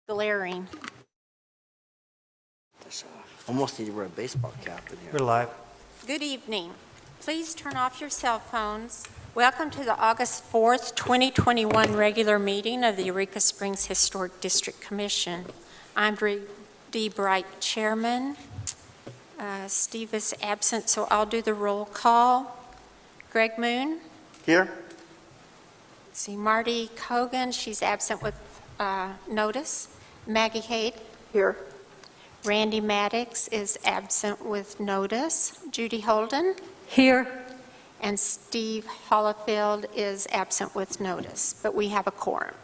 glaring. Almost need to wear a baseball cap in We're here. live. Good evening. Please turn off your cell phones. Welcome to the August 4th, 2021 regular meeting of the Eureka Springs Historic District Commission. I'm Dee Bright, Chairman. Steve is absent, so I'll do the roll call. Greg Moon. Here? See, Marty Cogan, she's absent with notice. Maggie Haight. Here. Randy Maddox is absent with notice. Judy Holden. Here. And Steve Hollifield is absent with notice, but we have a quorum.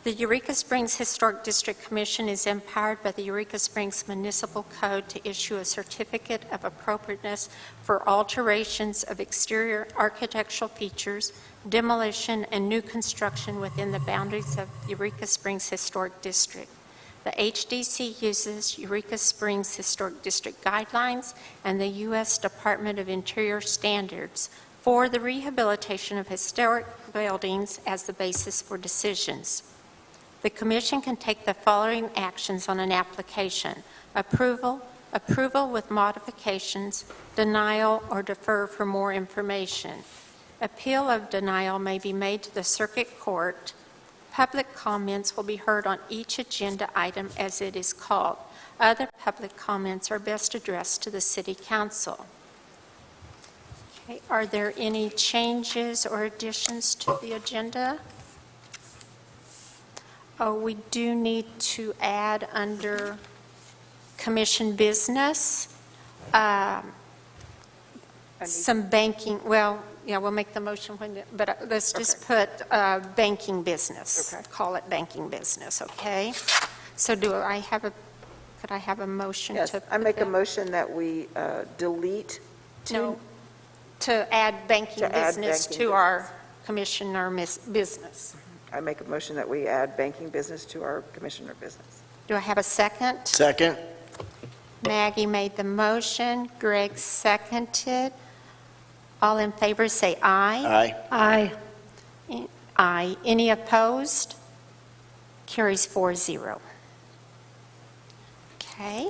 The Eureka Springs Historic District Commission is empowered by the Eureka Springs Municipal Code to issue a certificate of appropriateness for alterations of exterior architectural features, demolition, and new construction within the boundaries of Eureka Springs Historic District. The HDC uses Eureka Springs Historic District guidelines and the U.S. Department of Interior standards for the rehabilitation of historic buildings as the basis for decisions. The Commission can take the following actions on an application: approval with modifications, denial, or defer for more information. Appeal of denial may be made to the Circuit Court. Public comments will be heard on each agenda item as it is called. Other public comments are best addressed to the City Council. Okay, are there any changes or additions to the agenda? Oh, we do need to add under Commission business some banking. Well, yeah, we'll make the motion when, but let's just put banking business. Okay. Call it banking business, okay? So could I have a motion? Yes, I make a motion that we delete to add banking To add business banking to our commissioner business. I make a motion that we add banking business to our commissioner business. Do I have a second? Second? Maggie made the motion. Greg seconded. All in favor say aye. Aye. Aye. Aye. Any opposed? Carries 4-0. Okay.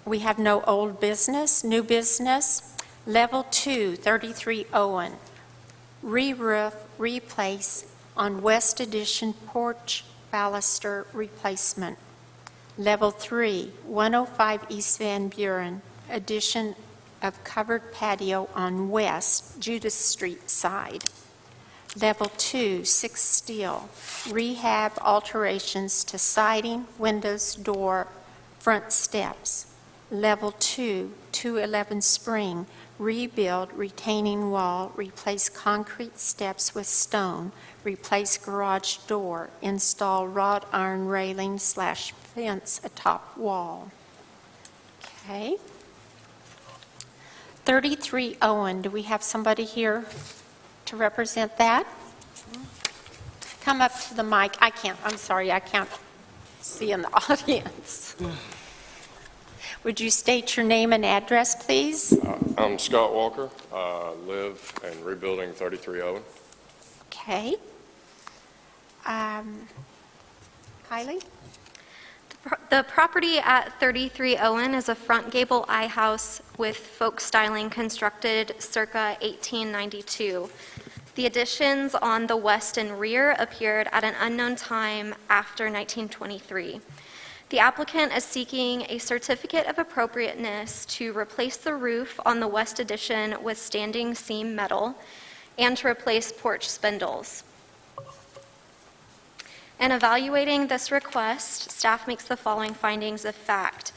We have no old business. New business. Level 2, 33 Owen. Re-roof, replace on West Addition porch baluster replacement. Level 3, 105 East Van Buren, addition of covered patio on West Judas Street side. Level 2, 6 steel, rehab alterations to siding, windows, door, front steps. Level 2, 211 Spring, rebuild retaining wall, replace concrete steps with stone, replace garage door, install wrought iron railing / fence atop wall. Okay. 33 Owen, do we have somebody here to represent that? Come up to the mic. I'm sorry, I can't see in the audience. Would you state your name and address, please? I'm Scott Walker. Live and rebuilding 33 Owen. Okay. Kylie? The property at 33 Owen is a front gable I house with folk styling constructed circa 1892. The additions on the west and rear appeared at an unknown time after 1923. The applicant is seeking a certificate of appropriateness to replace the roof on the west addition with standing seam metal and to replace porch spindles. In evaluating this request, staff makes the following findings of fact.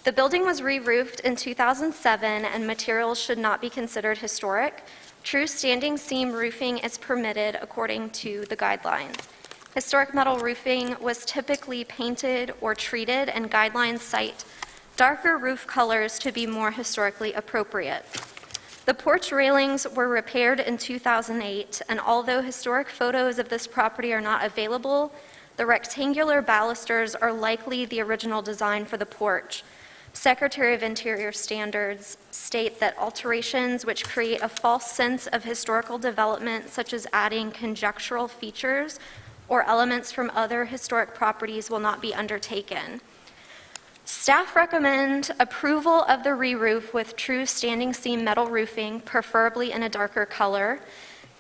The building was re-roofed in 2007 and materials should not be considered historic. True standing seam roofing is permitted according to the guidelines. Historic metal roofing was typically painted or treated, and guidelines cite darker roof colors to be more historically appropriate. The porch railings were repaired in 2008, and although historic photos of this property are not available, the rectangular balusters are likely the original design for the porch. Secretary of Interior standards state that alterations which create a false sense of historical development, such as adding conjectural features or elements from other historic properties, will not be undertaken. Staff recommend approval of the re-roof with true standing seam metal roofing, preferably in a darker color,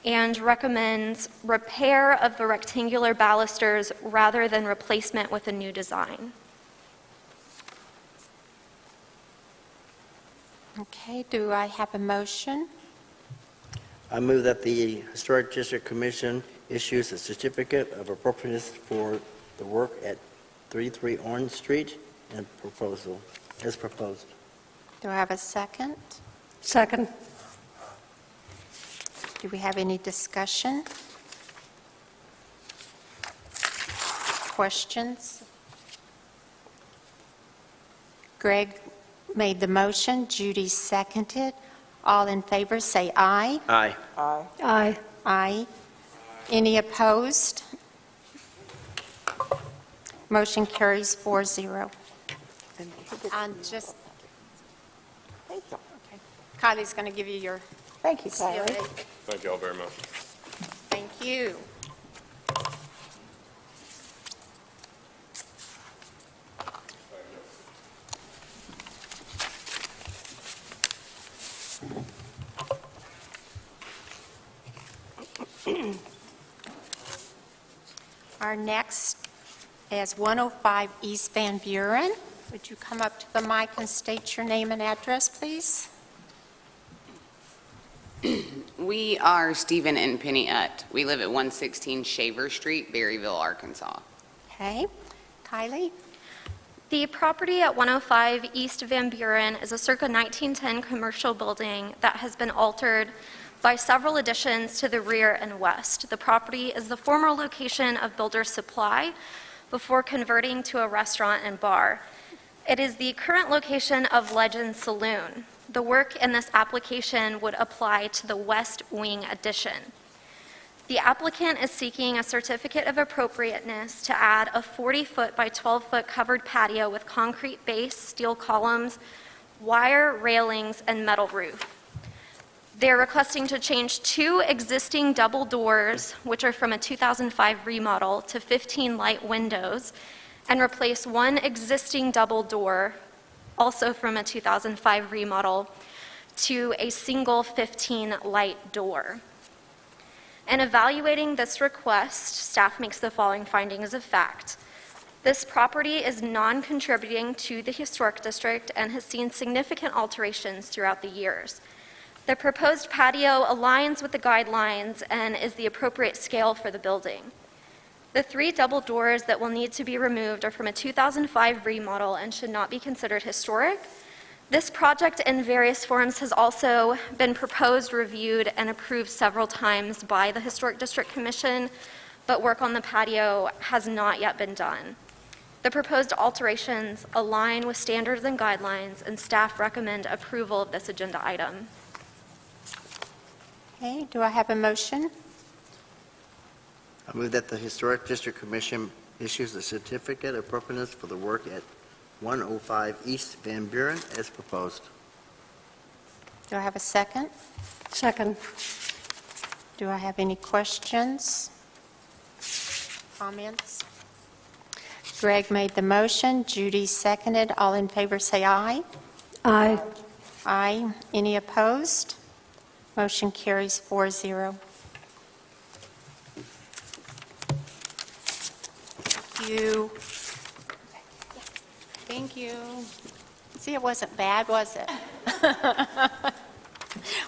and recommends repair of the rectangular balusters rather than replacement with a new design. Okay, do I have a motion? I move that the Historic District Commission issues a certificate of appropriateness for the work at 33 Orange Street and proposal, as proposed. Do I have a second? Second. Do we have any discussion? Questions? Greg made the motion, Judy seconded. All in favor, say aye. Aye. Aye. Aye. Aye. Any opposed? Motion carries 4-0. And who gets- And just, Thank you. Kylie's going to give you your Thank you, seal Kylie. aid. Thank you all very much. Thank you. Our next is 105 East Van Buren. Would you come up to the mic and state your name and address, please? We are Stephen and Penny Utt. We live at 116 Shaver Street, Berryville, Arkansas. Okay. Kylie? The property at 105 East Van Buren is a circa 1910 commercial building that has been altered by several additions to the rear and west. The property is the former location of Builder's Supply before converting to a restaurant and bar. It is the current location of Legend Saloon. The work in this application would apply to the west wing addition. The applicant is seeking a certificate of appropriateness to add a 40-foot by 12-foot covered patio with concrete base, steel columns, wire railings, and metal roof. They're requesting to change 2 existing double doors, which are from a 2005 remodel, to 15 light windows, and replace 1 existing double door, also from a 2005 remodel, to a single 15 light door. In evaluating this request, staff makes the following findings of fact. This property is non-contributing to the historic district and has seen significant alterations throughout the years. The proposed patio aligns with the guidelines and is the appropriate scale for the building. The 3 double doors that will need to be removed are from a 2005 remodel and should not be considered historic. This project in various forms has also been proposed, reviewed, and approved several times by the Historic District Commission, but work on the patio has not yet been done. The proposed alterations align with standards and guidelines, and staff recommend approval of this agenda item. Okay, do I have a motion? I move that the Historic District Commission issues a certificate of appropriateness for the work at 105 East Van Buren as proposed. Do I have a second? Second. Do I have any questions? Comments? Greg made the motion, Judy seconded. All in favor say aye. Aye. Aye. Any opposed? Motion carries 4-0. Thank you. Thank you. See, it wasn't bad, was it?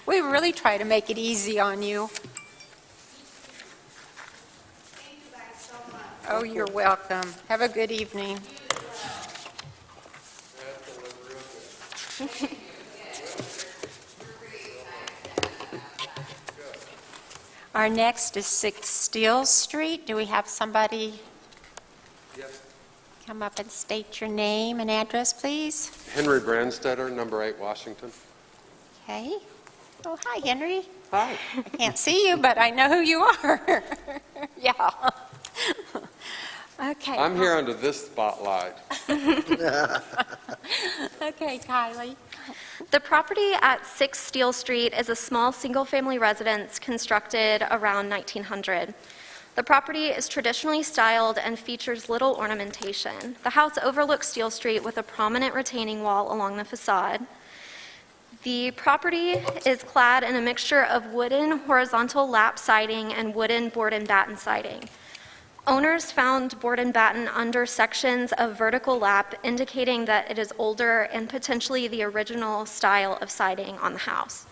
We really try to make it easy on you. Thank you guys so much. Oh, you're welcome. Have a good evening. Our next is 6 Steele Street. Do we have somebody come up and state your name and address, please? Henry Brandstetter, number 8 Washington. Okay. Oh, hi, Henry. Hi. I can't see you, but I know who you are. Yeah. Okay. I'm here under this spotlight. Okay, Kylie. The property at 6 Steel Street is a small single-family residence constructed around 1900. The property is traditionally styled and features little ornamentation. The house overlooks Steel Street with a prominent retaining wall along the facade. The property is clad in a mixture of wooden horizontal lap siding and wooden board and batten siding. Owners found board and batten under sections of vertical lap, indicating that it is older and potentially the original style of siding on the house.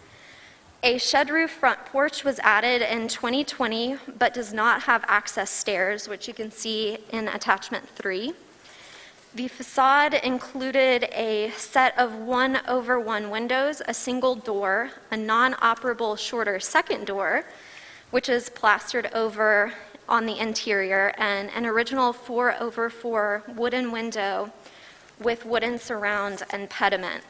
A shed roof front porch was added in 2020, but does not have access stairs, which you can see in attachment 3. The facade included a set of 1/1 windows, a single door, a non-operable shorter second door, which is plastered over on the interior, and an original 4/4 wooden window with wooden surround and pediment.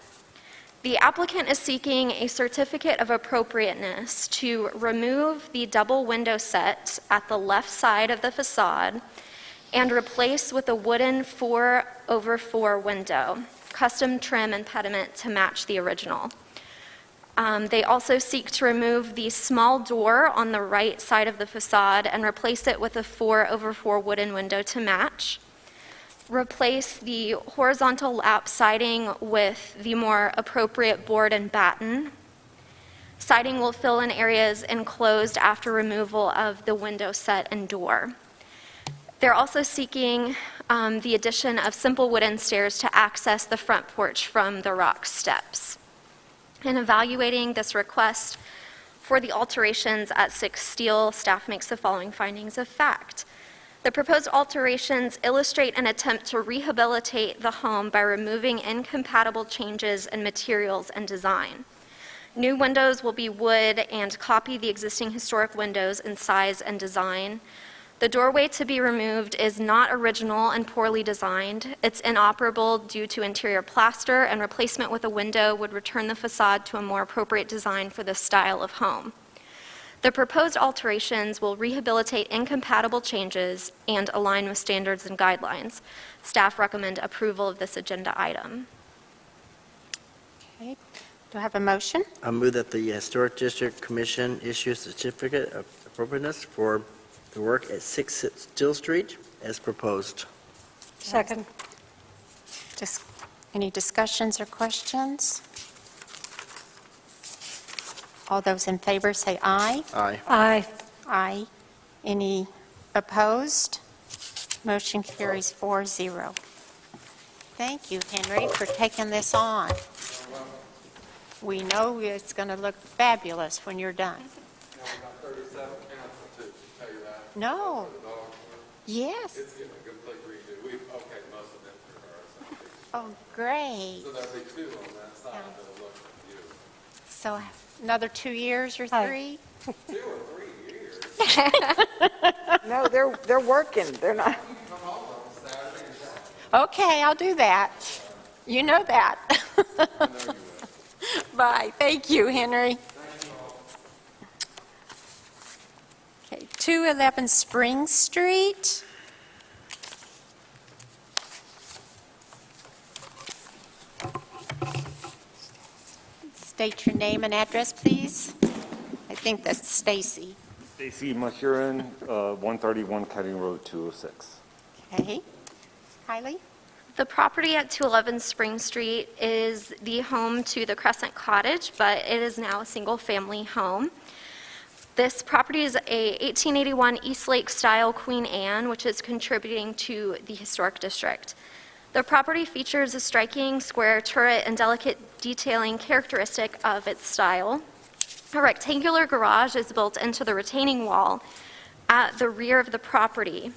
The applicant is seeking a certificate of appropriateness to remove the double window set at the left side of the facade and replace with a wooden 4/4 window, custom trim and pediment to match the original. They also seek to remove the small door on the right side of the facade and replace it with a 4/4 wooden window to match. Replace the horizontal lap siding with the more appropriate board and batten. Siding will fill in areas enclosed after removal of the window set and door. They're also seeking the addition of simple wooden stairs to access the front porch from the rock steps. In evaluating this request for the alterations at 6 Steel, staff makes the following findings of fact. The proposed alterations illustrate an attempt to rehabilitate the home by removing incompatible changes in materials and design. New windows will be wood and copy the existing historic windows in size and design. The doorway to be removed is not original and poorly designed. It's inoperable due to interior plaster, and replacement with a window would return the facade to a more appropriate design for this style of home. The proposed alterations will rehabilitate incompatible changes and align with standards and guidelines. Staff recommend approval of this agenda item. Okay. Do I have a motion? I move that the Historic District Commission issue a certificate of appropriateness for the work at 6 Steel Street as proposed. Second. Any discussions or questions? All those in favor say aye. Aye. Aye. Aye. Any opposed? Motion carries 4-0. Thank you, Henry, for taking this on. We know it's going to look fabulous when you're done. No. Yes. It's getting a complete redo. We've okayed most of them through ours. Oh, great. So there'll be 2 on that side that'll look beautiful. So another 2 years or Aye. 3? 2 or 3 years. No, they're working, they're not. Come home on Saturday and Saturday. Okay, I'll do that. You know that. I know you will. Bye. Thank you, Henry. Okay, 211 Spring Street. State your name and address, please. I think that's Stacy. HDC Commission, 131 Cutting Road 206. Okay. Kylie? The property at 211 Spring Street is the home to the Crescent Cottage, but it is now a single-family home. This property is a 1881 Eastlake style Queen Anne, which is contributing to the historic district. The property features a striking square turret and delicate detailing characteristic of its style. A rectangular garage is built into the retaining wall at the rear of the property.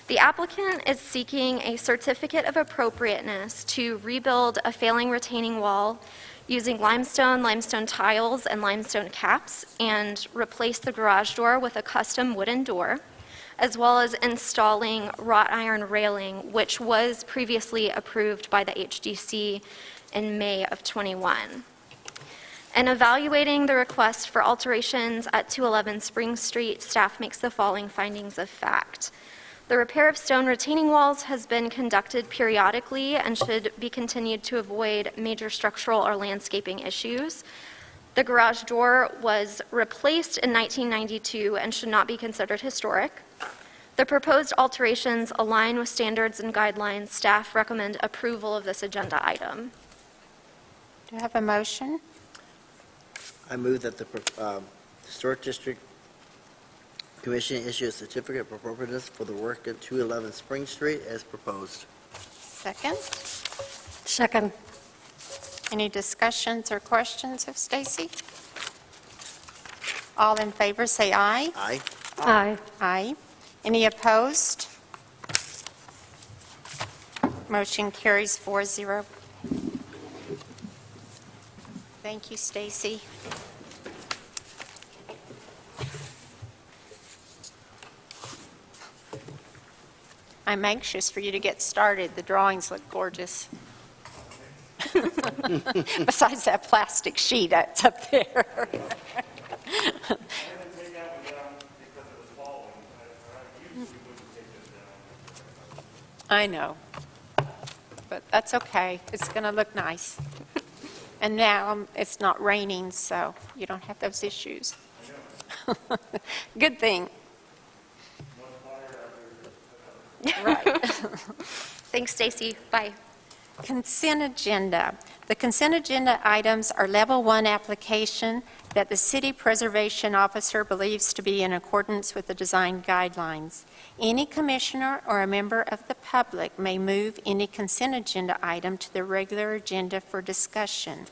The applicant is seeking a certificate of appropriateness to rebuild a failing retaining wall using limestone tiles, and limestone caps, and replace the garage door with a custom wooden door, as well as installing wrought iron railing, which was previously approved by the HDC in May of '21. In evaluating the request for alterations at 211 Spring Street, staff makes the following findings of fact. The repair of stone retaining walls has been conducted periodically and should be continued to avoid major structural or landscaping issues. The garage door was replaced in 1992 and should not be considered historic. The proposed alterations align with standards and guidelines. Staff recommend approval of this agenda item. Do you have a motion? I move that the Historic District Commission issue a certificate of appropriateness for the work at 211 Spring Street as proposed. Second. Second. Any discussions or questions of Stacy? All in favor, say aye. Aye. Aye. Aye. Any opposed? Motion carries 4-0. Thank you, Stacy. I'm anxious for you to get started. The drawings look gorgeous. Besides that plastic sheet that's up there. I know, but that's okay. It's going to look nice. And now it's not raining, so you don't have those issues. Good thing. Right. Thanks, Stacy. Bye. Consent agenda. The consent agenda items are level 1 application that the city preservation officer believes to be in accordance with the design guidelines. Any commissioner or a member of the public may move any consent agenda item to the regular agenda for discussion.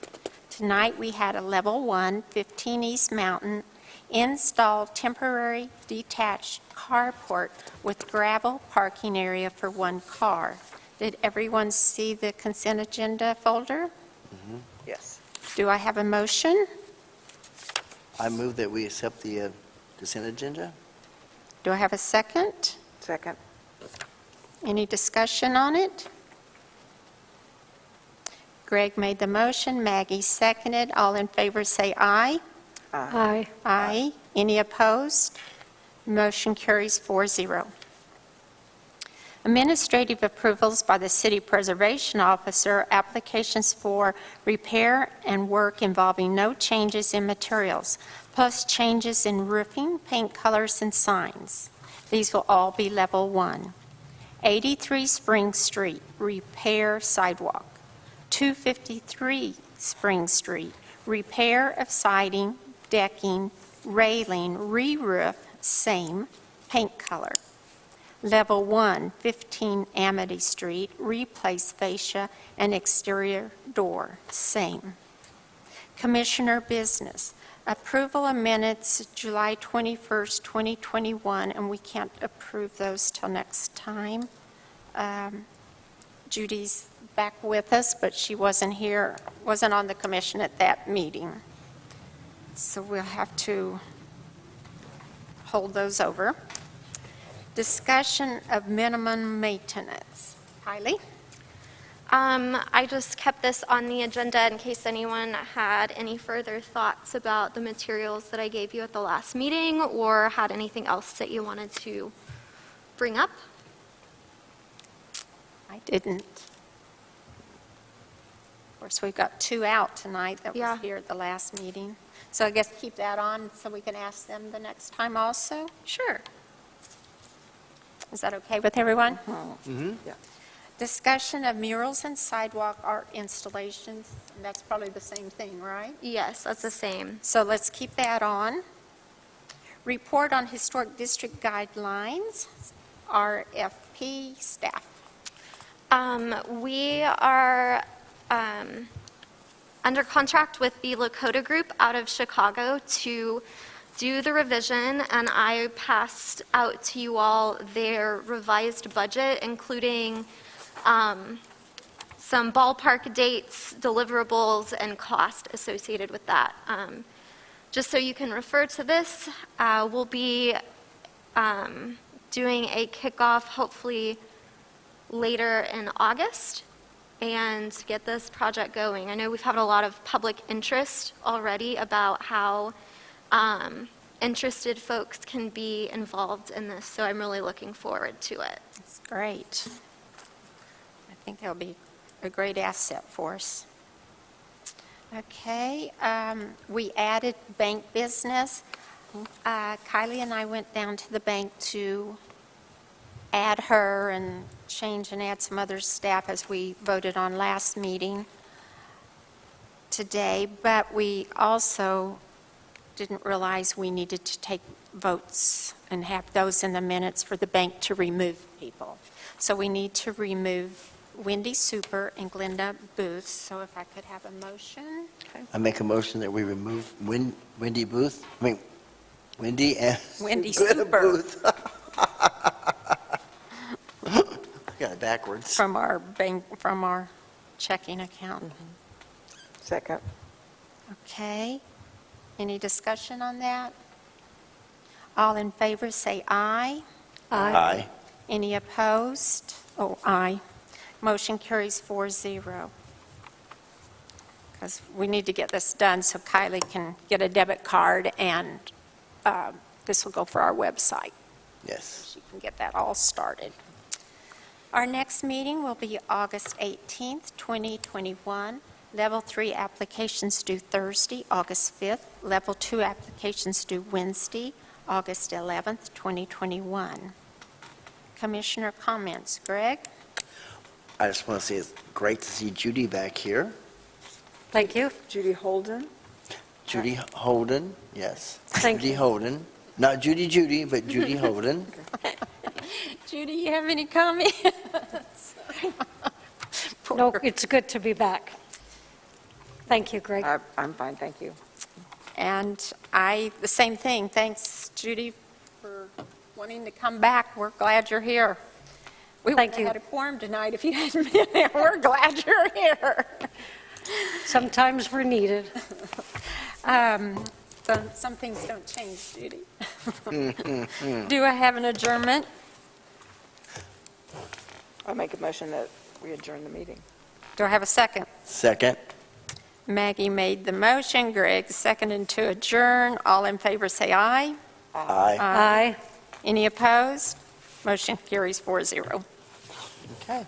Tonight we had a level 1, 15 East Mountain, install temporary detached carport with gravel parking area for 1 car. Did everyone see the consent agenda folder? Yes. Do I have a motion? I move that we accept the consent agenda. Do I have a second? Second. Any discussion on it? Greg made the motion, Maggie seconded. All in favor say aye. Aye. Aye. Any opposed? Motion carries 4-0. Administrative approvals by the City Preservation Officer, applications for repair and work involving no changes in materials, plus changes in roofing, paint colors, and signs. These will all be level 1. 83 Spring Street, repair sidewalk. 253 Spring Street, repair of siding, decking, railing, re-roof, same, paint color. Level 1, 15 Amity Street, replace fascia and exterior door, same. Commissioner business, approval of minutes July 21st, 2021, and we can't approve those till next time. Judy's back with us, but she wasn't here, wasn't on the commission at that meeting. So we'll have to hold those over. Discussion of minimum maintenance. Kylie? I just kept this on the agenda in case anyone had any further thoughts about the materials that I gave you at the last meeting or had anything else that you wanted to bring up. I didn't. Of course, we've got 2 out tonight that Yeah. was here at the last meeting. So I guess keep that on so we can ask them the next time also. Sure. Is that okay with everyone? Mm-hmm. Yeah. Discussion of murals and sidewalk art installations. And that's probably the same thing, right? Yes, that's the same. So let's keep that on. Report on historic district guidelines, RFP staff. We are under contract with the Lakota Group out of Chicago to do the revision, and I passed out to you all their revised budget, including some ballpark dates, deliverables, and cost associated with that. Just so you can refer to this, we'll be doing a kickoff hopefully later in August and get this project going. I know we've had a lot of public interest already about how interested folks can be involved in this, so I'm really looking forward to it. That's great. I think that'll be a great asset for us. Okay, we added bank business. Kylie and I went down to the bank to add her and change and add some other staff as we voted on last meeting today, but we also didn't realize we needed to take votes and have those in the minutes for the bank to remove people. So we need to remove Wendy Super and Glenda Booth. So if I could have a motion? I make a motion that we remove Wendy Booth, Wendy and Wendy Glenda Super. Booth. Got it backwards. From our bank, from our checking account. Second. Okay. Any discussion on that? All in favor, say aye. Aye. Any opposed? Oh, aye. Motion carries 4-0. Because we need to get this done so Kylie can get a debit card, and this will go for our website. Yes. She can get that all started. Our next meeting will be August 18th, 2021. Level 3 applications due Thursday, August 5th. Level 2 applications due Wednesday, August 11th, 2021. Commissioner comments. Greg? I just want to say it's great to see Judy back here. Thank you. Judy Holden. Judy Holden, yes. Thank Judy you. Holden. Not Judy, but Judy Holden. Judy, you have any comments? No, it's good to be back. Thank you, Greg. I'm fine, thank you. And the same thing. Thanks, Judy, for wanting to come back. We're glad you're here. We Thank wouldn't you. have had a quorum tonight if you hadn't been here. We're glad you're here. Sometimes we're needed. Some things don't change, Judy. Do I have an adjournment? I'll make a motion that we adjourn the meeting. Do I have a second? Second. Maggie made the motion. Greg seconded to adjourn. All in favor, say aye. Aye. Aye. Any opposed? Motion carries 4-0. Okay.